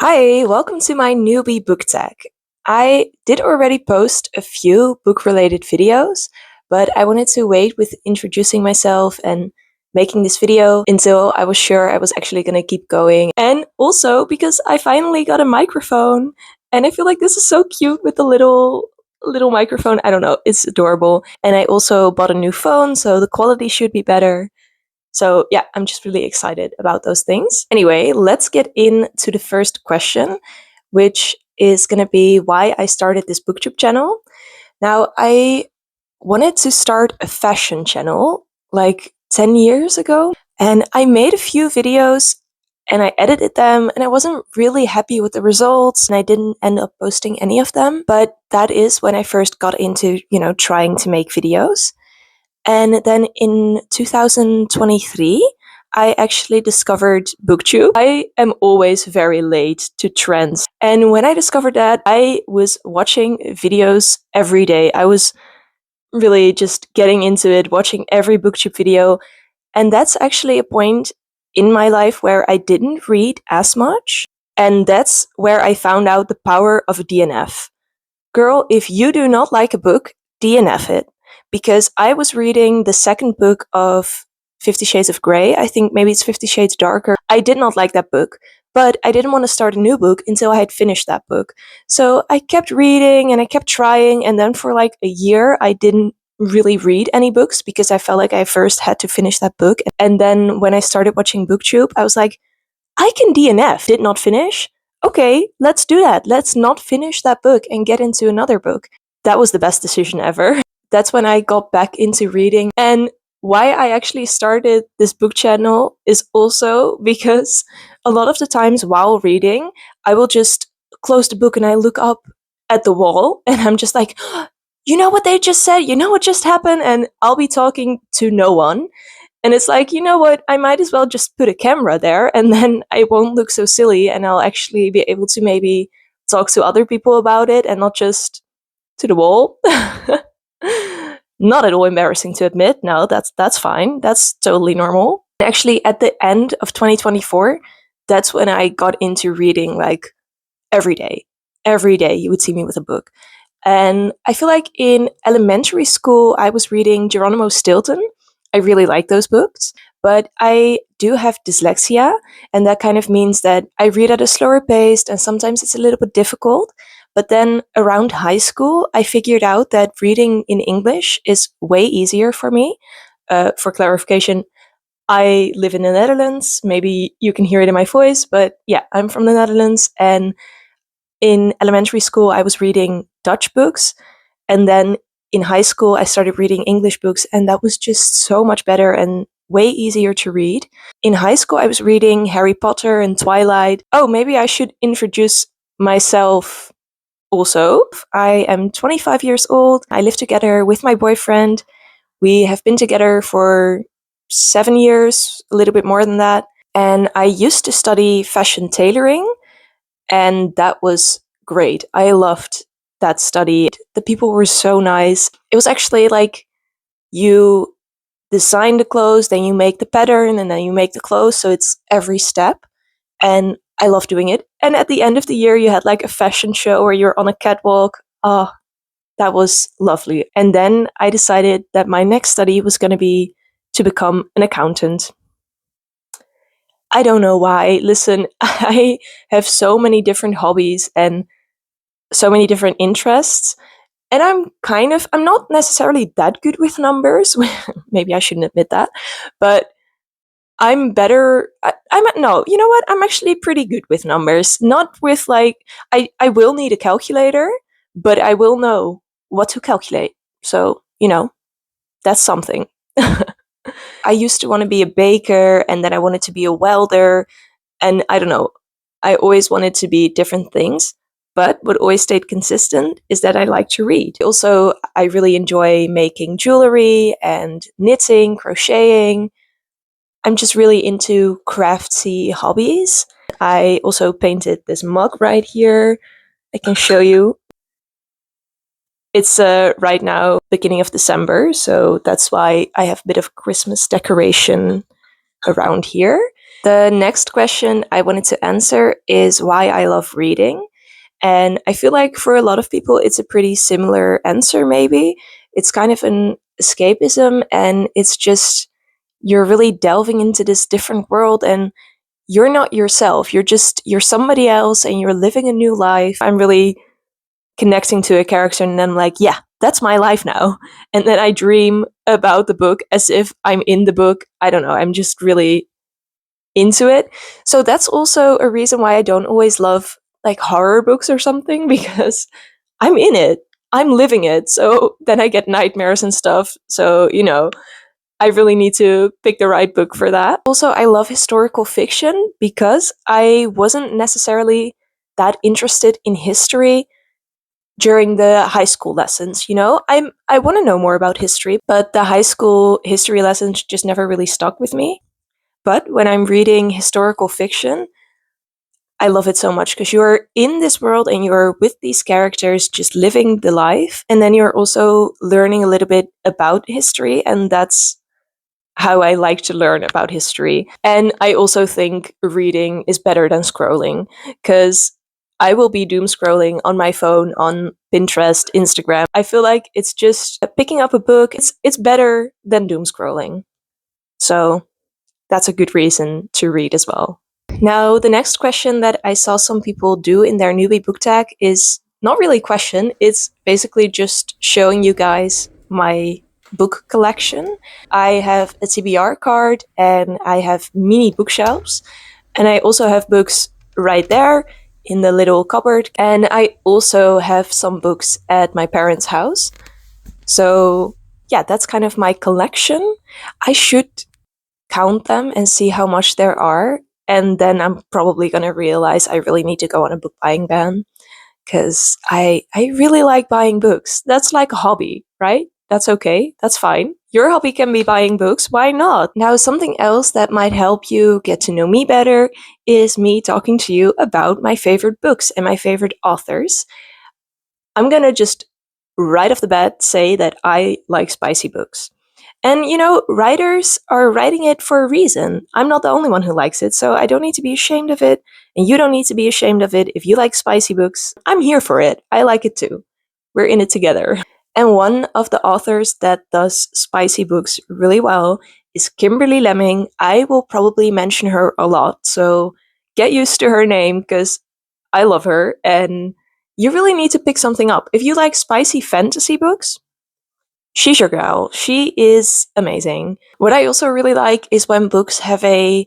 Hi, welcome to my newbie book tag. I did already post a few book-related videos, but I wanted to wait with introducing myself and making this video until I was sure I was actually going to keep going. And also because I finally got a microphone, and I feel like this is so cute with the little microphone. I don't know, it's adorable. And I also bought a new phone, so the quality should be better. So yeah, I'm just really excited about those things. Anyway, let's get into the first question, which is going to be why I started this booktube channel. Now, I wanted to start a fashion channel like 10 years ago, and I made a few videos and I edited them, and I wasn't really happy with the results, and I didn't end up posting any of them. But that is when I first got into, trying to make videos. And then in 2023, I actually discovered BookTube. I am always very late to trends. And when I discovered that, I was watching videos every day. I was really just getting into it, watching every BookTube video. And that's actually a point in my life where I didn't read as much. And that's where I found out the power of a DNF. Girl, if you do not like a book, DNF it. Because I was reading the second book of 50 Shades of Grey. I think maybe it's 50 Shades Darker. I did not like that book, but I didn't want to start a new book until I had finished that book. So I kept reading and I kept trying, and then for like a year, I didn't really read any books because I felt like I first had to finish that book. And then when I started watching BookTube, I was like, I can DNF. Did not finish. Okay, let's do that. Let's not finish that book and get into another book. That was the best decision ever. That's when I got back into reading. And why I actually started this book channel is also because a lot of the times while reading, I will just close the book and I look up at the wall and I'm just like, you know what they just said? You know what just happened? And I'll be talking to no one. And it's like, you know what? I might as well just put a camera there and then I won't look so silly and I'll actually be able to maybe talk to other people about it and not just to the wall. Not at all embarrassing to admit. No, that's fine. That's totally normal. Actually, at the end of 2024, that's when I got into reading like every day. Every day you would see me with a book. And I feel like in elementary school, I was reading Geronimo Stilton. I really like those books, but I do have dyslexia, and that kind of means that I read at a slower pace, and sometimes it's a little bit difficult. But then around high school, I figured out that reading in English is way easier for me. For clarification, I live in the Netherlands. Maybe you can hear it in my voice, but yeah, I'm from the Netherlands. And in elementary school, I was reading Dutch books. And then in high school, I started reading English books, and that was just so much better and way easier to read. In high school, I was reading Harry Potter and Twilight. Oh, maybe I should introduce myself also. I am 25 years old. I live together with my boyfriend. We have been together for 7 years, a little bit more than that. And I used to study fashion tailoring, and that was great. I loved that study. The people were so nice. It was actually like you design the clothes, then you make the pattern, and then you make the clothes. So it's every step. And I love doing it. And at the end of the year, you had like a fashion show where you're on a catwalk. Oh, that was lovely. And then I decided that my next study was going to be to become an accountant. I don't know why. Listen, I have so many different hobbies and so many different interests. And I'm not necessarily that good with numbers. Maybe I shouldn't admit that. But I'm better. No, you know what? I'm actually pretty good with numbers. Not with like, I will need a calculator, but I will know what to calculate. So, that's something. I used to want to be a baker, and then I wanted to be a welder. And I don't know, I always wanted to be different things. But what always stayed consistent is that I like to read. Also, I really enjoy making jewelry and knitting, crocheting. I'm just really into craftsy hobbies. I also painted this mug right here. I can show you. It's right now, beginning of December, so that's why I have a bit of Christmas decoration around here. The next question I wanted to answer is why I love reading. And I feel like for a lot of people, it's a pretty similar answer, maybe. It's kind of an escapism, and it's just you're really delving into this different world, and you're not yourself. You're somebody else, and you're living a new life. I'm really connecting to a character, and then I'm like, yeah, that's my life now. And then I dream about the book as if I'm in the book. I don't know. I'm just really into it. So that's also a reason why I don't always love like horror books or something, because I'm in it. I'm living it. So then I get nightmares and stuff. So, I really need to pick the right book for that. Also, I love historical fiction because I wasn't necessarily that interested in history during the high school lessons. I want to know more about history, but the high school history lessons just never really stuck with me. But when I'm reading historical fiction, I love it so much because you're in this world and you're with these characters just living the life. And then you're also learning a little bit about history. And that's how I like to learn about history. And I also think reading is better than scrolling because I will be doom scrolling on my phone, on Pinterest, Instagram. I feel like it's just picking up a book. It's better than doom scrolling. So that's a good reason to read as well. Now, the next question that I saw some people do in their newbie book tag is not really a question, it's basically just showing you guys my book collection. I have a TBR card and I have mini bookshelves, and I also have books right there in the little cupboard, and I also have some books at my parents' house. So, yeah, that's kind of my collection. I should count them and see how much there are. And then I'm probably going to realize I really need to go on a book buying ban because I really like buying books. That's like a hobby, right? That's okay. That's fine. Your hobby can be buying books. Why not? Now, something else that might help you get to know me better is me talking to you about my favorite books and my favorite authors. I'm going to just right off the bat say that I like spicy books. And writers are writing it for a reason. I'm not the only one who likes it, so I don't need to be ashamed of it. And you don't need to be ashamed of it if you like spicy books. I'm here for it. I like it too. We're in it together. And one of the authors that does spicy books really well is Kimberly Lemming. I will probably mention her a lot, so get used to her name because I love her. And you really need to pick something up. If you like spicy fantasy books, she's your girl. She is amazing. What I also really like is when books have a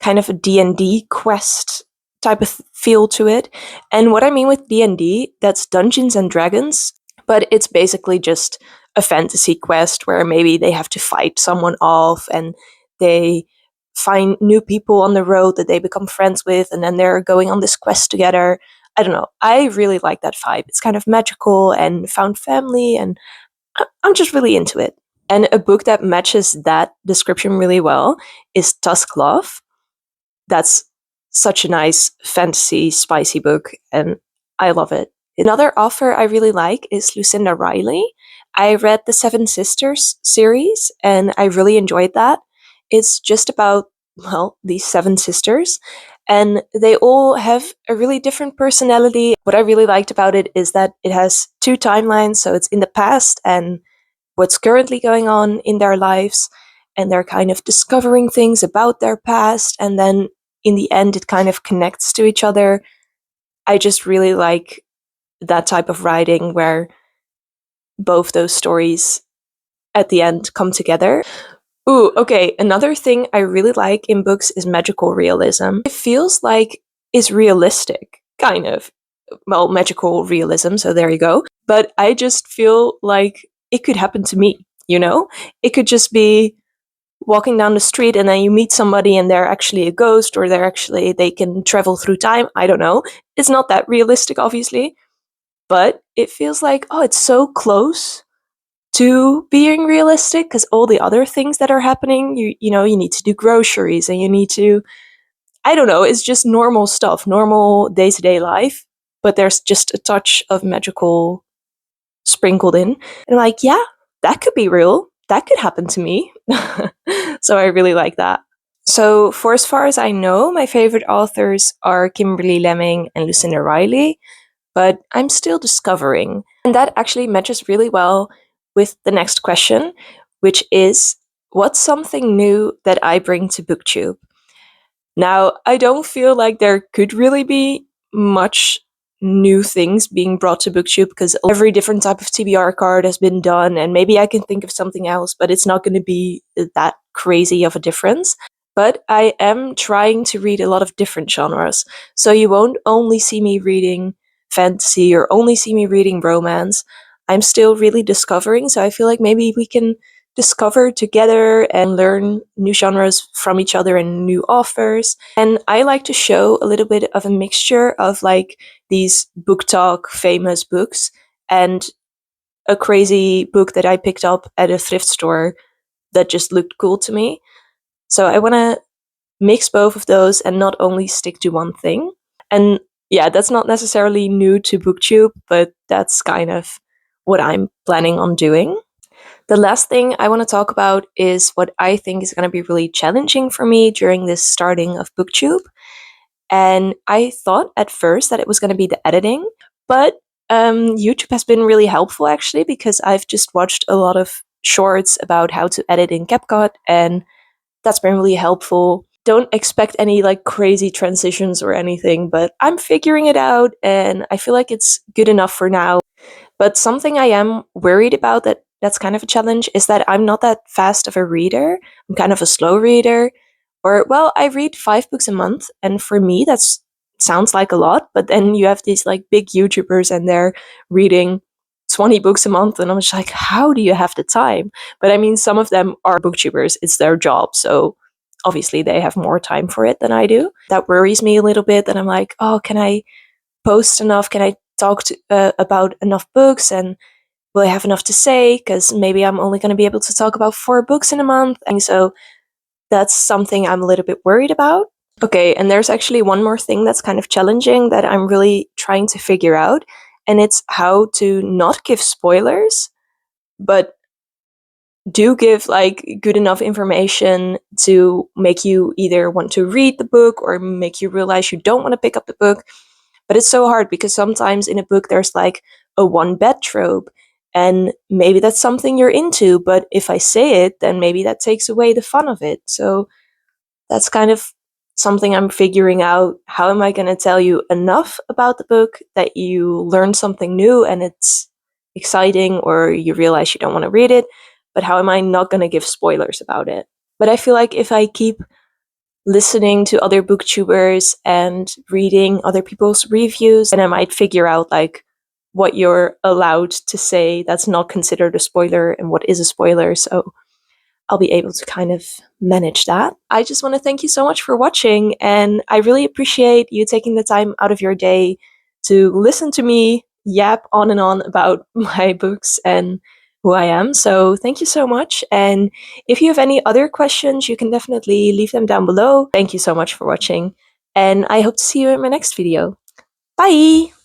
kind of a D&D quest type of feel to it. And what I mean with D&D, that's Dungeons and Dragons, but it's basically just a fantasy quest where maybe they have to fight someone off and they find new people on the road that they become friends with, and then they're going on this quest together. I don't know. I really like that vibe. It's kind of magical and found family, and I'm just really into it. And a book that matches that description really well is Tusk Love. That's such a nice fantasy, spicy book, and I love it. Another author I really like is Lucinda Riley. I read the Seven Sisters series, and I really enjoyed that. It's just about, well, these seven sisters, and they all have a really different personality. What I really liked about it is that it has two timelines, so it's in the past and what's currently going on in their lives, and they're kind of discovering things about their past, and then in the end it kind of connects to each other. I just really like that type of writing where both those stories at the end come together. Ooh, okay, another thing I really like in books is magical realism. It feels like it's realistic, kind of. Well, magical realism, so there you go. But I just feel like it could happen to me, It could just be walking down the street and then you meet somebody and they're actually a ghost, or they can travel through time. I don't know. It's not that realistic, obviously, but it feels like, oh, it's so close to being realistic because all the other things that are happening, you need to do groceries and you need to, I don't know, it's just normal stuff, normal day-to-day life, but there's just a touch of magical sprinkled in. And I'm like, yeah, that could be real. That could happen to me. So I really like that. So, for as far as I know, my favorite authors are Kimberly Lemming and Lucinda Riley, but I'm still discovering. And that actually matches really well with the next question, which is, what's something new that I bring to BookTube? Now, I don't feel like there could really be much new things being brought to BookTube because every different type of TBR card has been done, and maybe I can think of something else, but it's not going to be that crazy of a difference. But I am trying to read a lot of different genres, so you won't only see me reading fantasy or only see me reading romance. I'm still really discovering, so I feel like maybe we can discover together and learn new genres from each other and new authors. And I like to show a little bit of a mixture of like these book talk famous books and a crazy book that I picked up at a thrift store that just looked cool to me. So I want to mix both of those and not only stick to one thing. And yeah, that's not necessarily new to BookTube, but that's kind of what I'm planning on doing. The last thing I want to talk about is what I think is going to be really challenging for me during this starting of BookTube. And I thought at first that it was going to be the editing, but YouTube has been really helpful actually because I've just watched a lot of shorts about how to edit in CapCut, and that's been really helpful. Don't expect any like crazy transitions or anything, but I'm figuring it out and I feel like it's good enough for now. But something I am worried about that's kind of a challenge is that I'm not that fast of a reader. I'm kind of a slow reader. Or well, I read 5 books a month, and for me that's sounds like a lot, but then you have these like big YouTubers and they're reading 20 books a month and I'm just like, how do you have the time? But I mean some of them are booktubers, it's their job, so obviously they have more time for it than I do. That worries me a little bit that I'm like, oh, can I post enough? Can I talk about enough books? And will I have enough to say? Because maybe I'm only going to be able to talk about 4 books in a month. And so that's something I'm a little bit worried about. Okay, and there's actually one more thing that's kind of challenging that I'm really trying to figure out. And it's how to not give spoilers, but do give like good enough information to make you either want to read the book or make you realize you don't want to pick up the book. But it's so hard because sometimes in a book there's like a one bed trope, and maybe that's something you're into, but if I say it, then maybe that takes away the fun of it. So that's kind of something I'm figuring out. How am I going to tell you enough about the book that you learn something new and it's exciting, or you realize you don't want to read it, but how am I not going to give spoilers about it? But I feel like if I keep listening to other booktubers and reading other people's reviews, and I might figure out like what you're allowed to say that's not considered a spoiler and what is a spoiler. So I'll be able to kind of manage that. I just want to thank you so much for watching, and I really appreciate you taking the time out of your day to listen to me yap on and on about my books and who I am. So thank you so much. And if you have any other questions, you can definitely leave them down below. Thank you so much for watching, and I hope to see you in my next video. Bye!